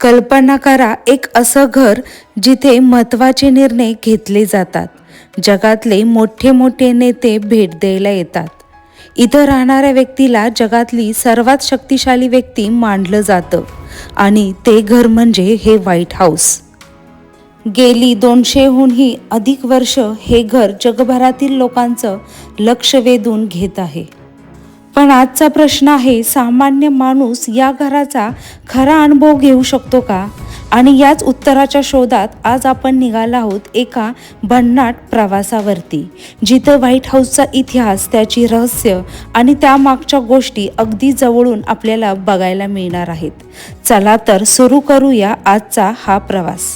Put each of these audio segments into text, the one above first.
कल्पना करा एक असं घर जिथे महत्त्वाचे निर्णय घेतले जातात. जगातले मोठे मोठे नेते भेट द्यायला येतात. इथं राहणाऱ्या व्यक्तीला जगातली सर्वात शक्तिशाली व्यक्ती मानलं जातं आणि ते घर म्हणजे हे व्हाईट हाऊस. गेली 200हूनही अधिक वर्ष हे घर जगभरातील लोकांचं लक्ष वेधून घेत आहे. पण आजचा प्रश्न आहे, सामान्य माणूस या घराचा खरा अनुभव घेऊ शकतो का? आणि याच उत्तराच्या शोधात आज आपण निघालो आहोत एका भन्नाट प्रवासावरती, जिथं व्हाईट हाऊसचा इतिहास, त्याची रहस्य आणि त्यामागच्या गोष्टी अगदी जवळून आपल्याला बघायला मिळणार आहेत. चला तर सुरू करूया आजचा हा प्रवास.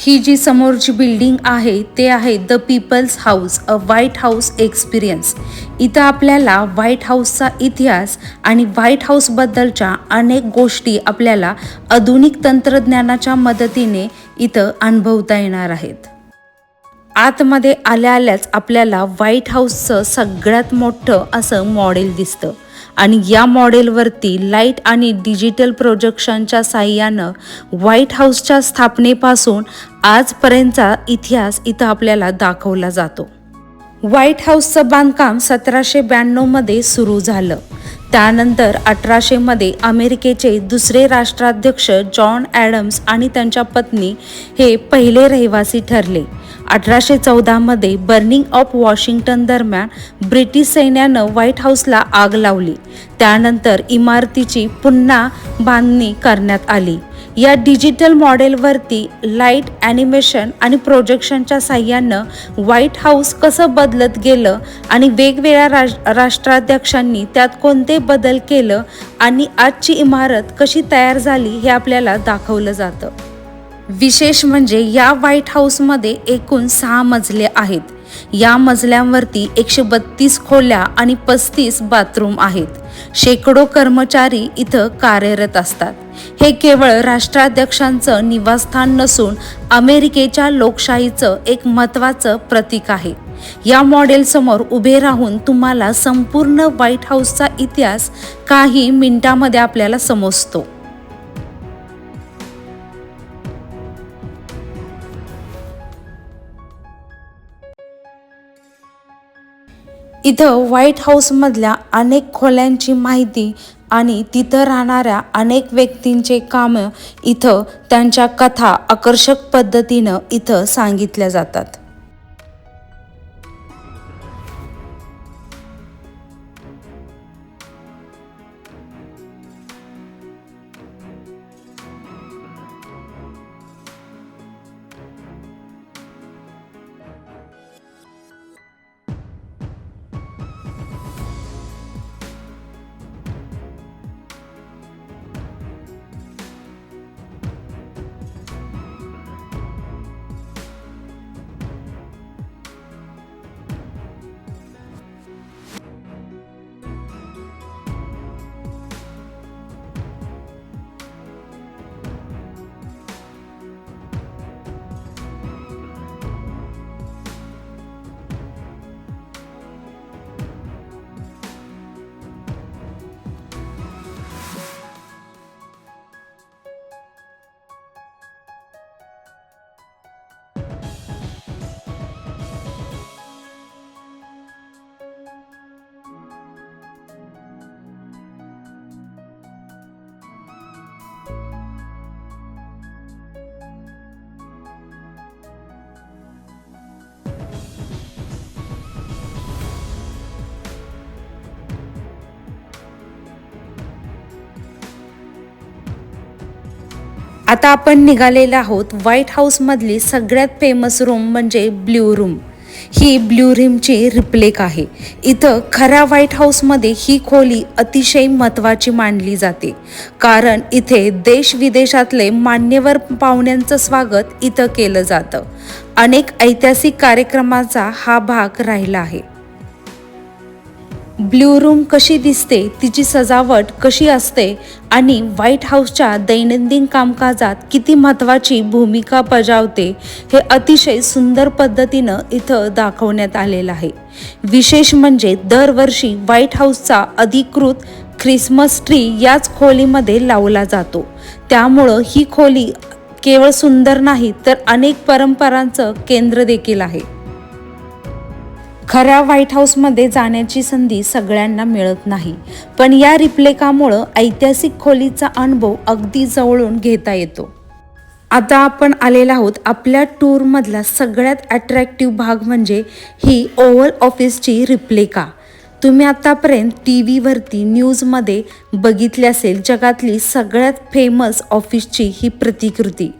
ही जी समोरची बिल्डिंग आहे ते आहे the people's house, a White House experience. इथं आपल्याला व्हाईट हाऊसचा इतिहास आणि व्हाईट हाऊसबद्दलच्या अनेक गोष्टी आपल्याला आधुनिक तंत्रज्ञानाच्या मदतीने इथं अनुभवता येणार आहेत. आतमध्ये आल्याच आपल्याला व्हाईट हाऊसचं सगळ्यात मोठं असं मॉडेल दिसतं आणि या मॉडेलवरती लाईट आणि डिजिटल प्रोजेक्शनच्या साहाय्यानं व्हाईट हाऊसच्या स्थापनेपासून आजपर्यंतचा इतिहास इथं आपल्याला दाखवला जातो. व्हाईट हाऊसचं बांधकाम 1792मध्ये सुरू झालं. त्यानंतर 1800मध्ये अमेरिकेचे दुसरे राष्ट्राध्यक्ष जॉन ॲडम्स आणि त्यांच्या पत्नी हे पहिले रहिवासी ठरले. 1814मध्ये बर्निंग ऑफ वॉशिंग्टन दरम्यान ब्रिटिश सैन्यानं व्हाईट हाऊसला आग लावली. त्यानंतर इमारतीची पुन्हा बांधणी करण्यात आली. या डिजिटल मॉडेलवरती लाईट, ॲनिमेशन आणि प्रोजेक्शनच्या साहाय्यानं व्हाईट हाऊस कसं बदलत गेलं आणि वेगवेगळ्या राष्ट्राध्यक्षांनी त्यात कोणते बदल केलं आणि आजची इमारत कशी तयार झाली हे आपल्याला दाखवलं जातं. विशेष म्हणजे या व्हाईट हाऊसमध्ये एकूण 6 मजले आहेत. या मजल्यांवरती 132 खोल्या आणि 35 बाथरूम आहेत. शेकडो कर्मचारी इथं कार्यरत असतात. हे केवळ राष्ट्राध्यक्षांचं निवासस्थान नसून अमेरिकेच्या लोकशाहीचं एक महत्त्वाचं प्रतीक आहे. या मॉडेलसमोर उभे राहून तुम्हाला संपूर्ण व्हाईट हाऊसचा इतिहास काही मिनिटांमध्ये आपल्याला समजतो. इथं व्हाईट हाऊसमधल्या अनेक खोल्यांची माहिती आणि तिथं राहणाऱ्या अनेक व्यक्तींचे कामं इथं त्यांच्या कथा आकर्षक पद्धतीनं इथं सांगितल्या जातात. आता आपण निघालेलो आहोत व्हाईट हाऊसमधली सगळ्यात फेमस रूम म्हणजे ब्ल्यू रूम. ही ब्ल्यू रूमची रिप्लेक आहे. इथं खऱ्या व्हाईट हाऊसमध्ये ही खोली अतिशय महत्त्वाची मानली जाते, कारण इथे देश विदेशातले मान्यवर पाहुण्यांचं स्वागत इथं केलं जातं. अनेक ऐतिहासिक कार्यक्रमाचा हा भाग राहिला आहे. ब्ल्यू रूम कशी दिसते, तिची सजावट कशी असते आणि व्हाईट हाऊसच्या दैनंदिन कामकाजात किती महत्त्वाची भूमिका बजावते हे अतिशय सुंदर पद्धतीनं इथं दाखवण्यात आलेलं आहे. विशेष म्हणजे दरवर्षी व्हाईट हाऊसचा अधिकृत ख्रिसमस ट्री याच खोलीमध्ये लावला जातो. त्यामुळं ही खोली केवळ सुंदर नाही तर अनेक परंपरांचं केंद्र देखील आहे. खऱ्या व्हाईट हाऊसमध्ये जाण्याची संधी सगळ्यांना मिळत नाही, पण या रिप्लिकामुळं ऐतिहासिक खोलीचा अनुभव अगदी जवळून घेता येतो. आता आपण आलेलो आहोत आपल्या टूरमधला सगळ्यात अट्रॅक्टिव्ह भाग म्हणजे ही ओव्हल ऑफिसची रिप्लिका. तुम्ही आतापर्यंत टी व्हीवरती न्यूजमध्ये बघितली असेल जगातली सगळ्यात फेमस ऑफिसची ही प्रतिकृती.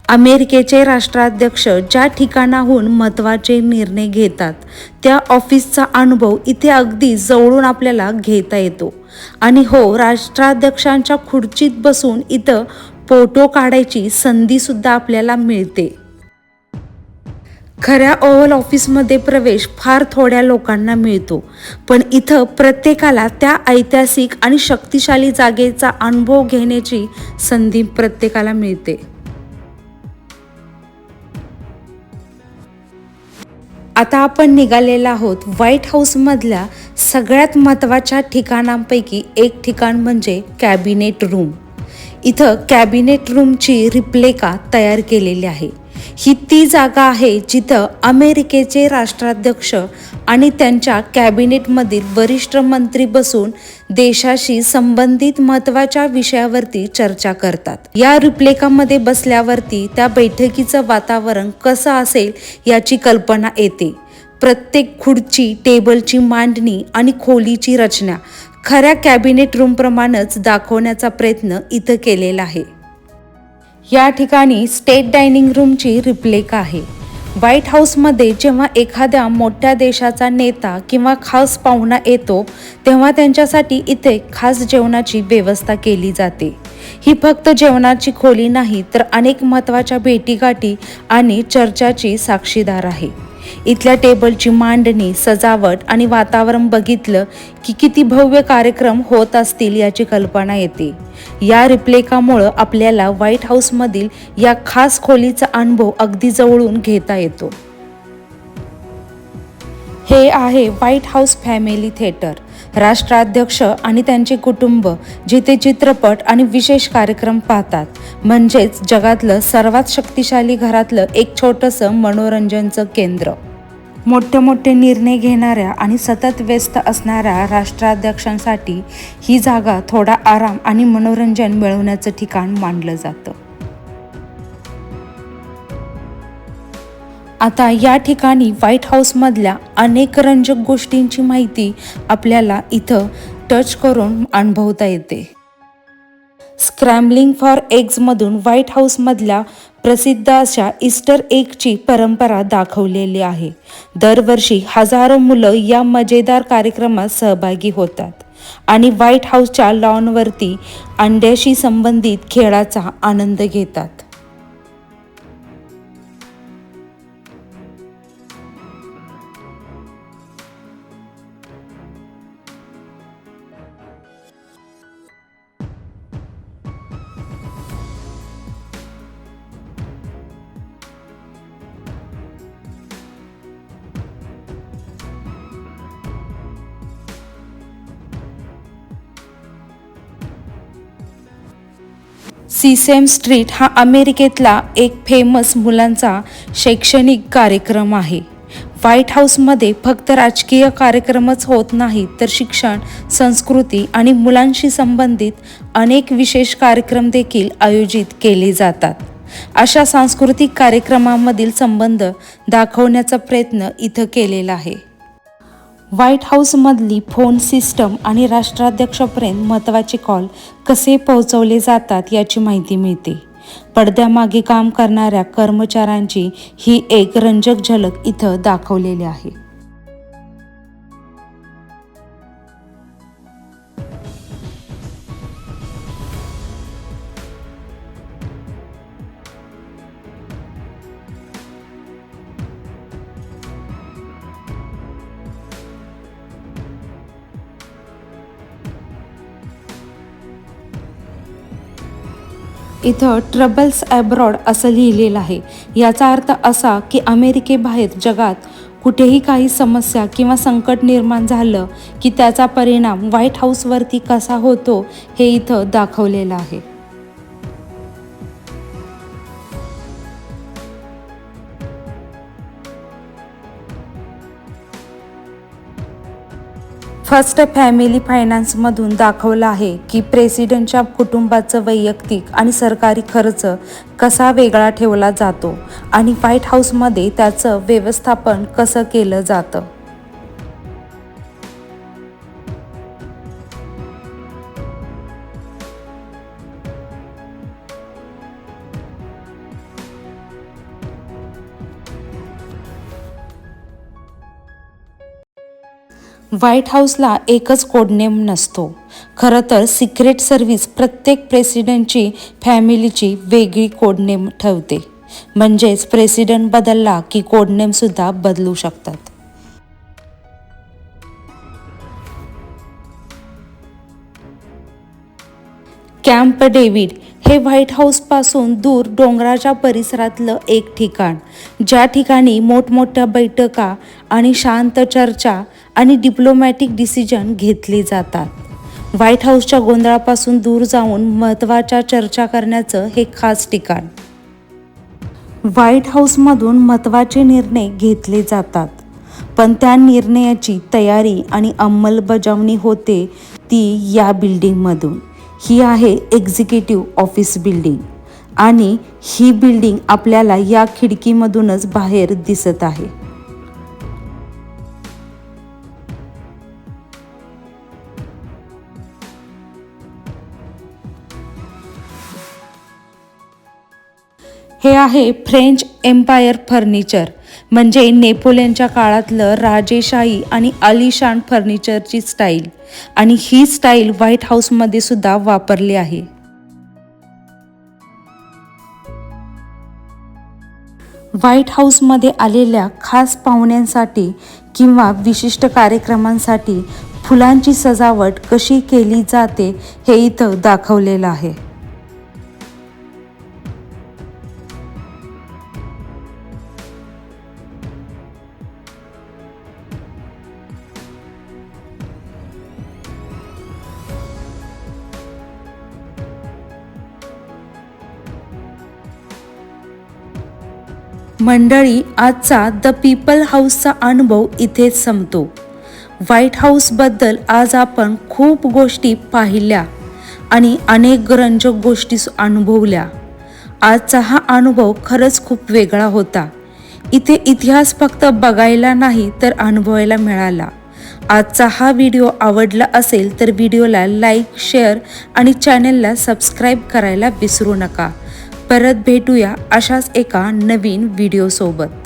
अमेरिकेचे राष्ट्राध्यक्ष ज्या ठिकाणाहून महत्त्वाचे निर्णय घेतात त्या ऑफिसचा अनुभव इथे अगदी जवळून आपल्याला घेता येतो. आणि हो, राष्ट्राध्यक्षांच्या खुर्चीत बसून इथं फोटो काढायची संधीसुद्धा आपल्याला मिळते. खऱ्या ओव्हल ऑफिसमध्ये प्रवेश फार थोड्या लोकांना मिळतो, पण इथं प्रत्येकाला त्या ऐतिहासिक आणि शक्तिशाली जागेचा अनुभव घेण्याची संधी प्रत्येकाला मिळते. आता आपण निघालेलो आहोत व्हाईट हाऊसमधल्या सगळ्यात महत्त्वाच्या ठिकाणांपैकी एक ठिकाण म्हणजे कॅबिनेट रूम. इथं कॅबिनेट रूमची रिप्लिका तयार केलेली आहे. ही ती जागा आहे जिथं अमेरिकेचे राष्ट्राध्यक्ष आणि त्यांच्या कॅबिनेटमधील वरिष्ठ मंत्री बसून देशाशी संबंधित महत्त्वाच्या विषयावरती चर्चा करतात. या रिप्लिकामध्ये बसल्यावरती त्या बैठकीचं वातावरण कसं असेल याची कल्पना येते. प्रत्येक खुर्ची, टेबलची मांडणी आणि खोलीची रचना खऱ्या कॅबिनेट रूमप्रमाणेच दाखवण्याचा प्रयत्न इथं केलेला आहे. या ठिकाणी स्टेट डायनिंग रूमची रिप्लिका आहे. व्हाईट हाऊसमध्ये जेव्हा एखाद्या मोठ्या देशाचा नेता किंवा खास पाहुणा येतो तेव्हा त्यांच्यासाठी इथे खास जेवणाची व्यवस्था केली जाते. ही फक्त जेवणाची खोली नाही तर अनेक महत्त्वाच्या भेटीगाठी आणि चर्चाची साक्षीदार आहे. इथल्या टेबलची मांडणी, सजावट आणि वातावरण बघितलं की किती भव्य कार्यक्रम होत असतील याची कल्पना येते. या रिप्लिकामुळं आपल्याला व्हाईट हाऊसमधील या खास खोलीचा अनुभव अगदी जवळून घेता येतो. हे आहे व्हाईट हाऊस फॅमिली थिएटर. राष्ट्राध्यक्ष आणि त्यांचे कुटुंब जिथे चित्रपट आणि विशेष कार्यक्रम पाहतात, म्हणजेच जगातलं सर्वात शक्तिशाली घरातलं एक छोटंसं मनोरंजनचं केंद्र. मोठे निर्णय घेणाऱ्या आणि सतत व्यस्त असणाऱ्या राष्ट्राध्यक्षांसाठी ही जागा थोडा आराम आणि मनोरंजन मिळवण्याचं ठिकाण मानलं जातं. आता या ठिकाणी व्हाईट हाऊसमधल्या अनेक रंजक गोष्टींची माहिती आपल्याला इथं टच करून अनुभवता येते. स्क्रॅम्बलिंग फॉर एग्जमधून व्हाईट हाऊसमधल्या प्रसिद्ध अशा ईस्टर एगची परंपरा दाखवलेली आहे. दरवर्षी हजारो मुलं या मजेदार कार्यक्रमात सहभागी होतात आणि व्हाईट हाऊसच्या लॉनवरती अंड्याशी संबंधित खेळाचा आनंद घेतात. सीसेम स्ट्रीट हा अमेरिकेतला एक फेमस मुलांचा शैक्षणिक कार्यक्रम आहे. व्हाईट हाऊसमध्ये फक्त राजकीय कार्यक्रमच होत नाहीत तर शिक्षण, संस्कृती आणि मुलांशी संबंधित अनेक विशेष कार्यक्रम देखील आयोजित केले जातात. अशा सांस्कृतिक कार्यक्रमांमधील संबंध दाखवण्याचा प्रयत्न इथं केलेला आहे. व्हाईट हाऊसमधली फोन सिस्टम आणि राष्ट्राध्यक्षापर्यंत महत्त्वाचे कॉल कसे पोहोचवले जातात याची माहिती मिळते. पडद्यामागे काम करणाऱ्या कर्मचाऱ्यांची ही एक रंजक झलक इथं दाखवलेली आहे. इथं ट्रबल्स अब्रॉड असं लिहिलेलं आहे. याचा अर्थ असा की अमेरिकेबाहेर जगात कुठेही काही समस्या किंवा संकट निर्माण झालं की त्याचा परिणाम व्हाईट हाऊसवरती कसा होतो हे इथं दाखवलेलं आहे. फर्स्ट फॅमिली फायनान्समधून दाखवलं आहे की प्रेसिडेंटच्या कुटुंबाचं वैयक्तिक आणि सरकारी खर्च कसा वेगळा ठेवला जातो आणि व्हाईट हाऊसमध्ये त्याचं व्यवस्थापन कसं केलं जातं. व्हाईट हाऊसला एकच कोडनेम नसतो. खरं तर सिक्रेट सर्व्हिस प्रत्येक प्रेसिडेंटची फॅमिलीची वेगळी कोडनेम ठेवते. म्हणजेच प्रेसिडेंट बदलला की कोडनेमसुद्धा बदलू शकतात. कॅम्प डेव्हिड हे व्हाईट हाऊसपासून दूर डोंगराच्या परिसरातलं एक ठिकाण, ज्या ठिकाणी मोठमोठ्या बैठका आणि शांत चर्चा आणि डिप्लोमॅटिक डिसिजन घेतली जातात. व्हाईट हाऊसच्या गोंधळापासून दूर जाऊन महत्त्वाच्या चर्चा करण्याचं हे खास ठिकाण. व्हाईट हाऊसमधून महत्त्वाचे निर्णय घेतले जातात, पण त्या निर्णयाची तयारी आणि अंमलबजावणी होते ती या बिल्डिंगमधून. ही आहे एक्झिक्युटिव्ह ऑफिस बिल्डिंग आणि ही बिल्डिंग आपल्याला या खिडकीमधूनच बाहेर दिसत आहे. हे आहे फ्रेंच एम्पायर फर्निचर, म्हणजे नेपोलियनच्या काळातलं राजेशाही आणि आलिशान फर्निचरची स्टाईल, आणि ही स्टाईल व्हाईट हाऊसमध्ये सुद्धा वापरली आहे. व्हाईट हाऊसमध्ये आलेल्या खास पाहुण्यांसाठी किंवा विशिष्ट कार्यक्रमांसाठी फुलांची सजावट कशी केली जाते हे इथं दाखवलेलं आहे. मंडळी, आजचा द पीपल हाऊसचा अनुभव इथेच संपतो. व्हाईट हाऊसबद्दल आज आपण खूप गोष्टी पाहिल्या आणि अनेक रंजक गोष्टी अनुभवल्या. आजचा हा अनुभव खरंच खूप वेगळा होता. इथे इतिहास फक्त बघायला नाही तर अनुभवायला मिळाला. आजचा हा व्हिडिओ आवडला असेल तर व्हिडिओला लाईक, शेअर आणि चॅनलला सबस्क्राईब करायला विसरू नका. परत भेटूया अशाच एका नवीन व्हिडिओसोबत.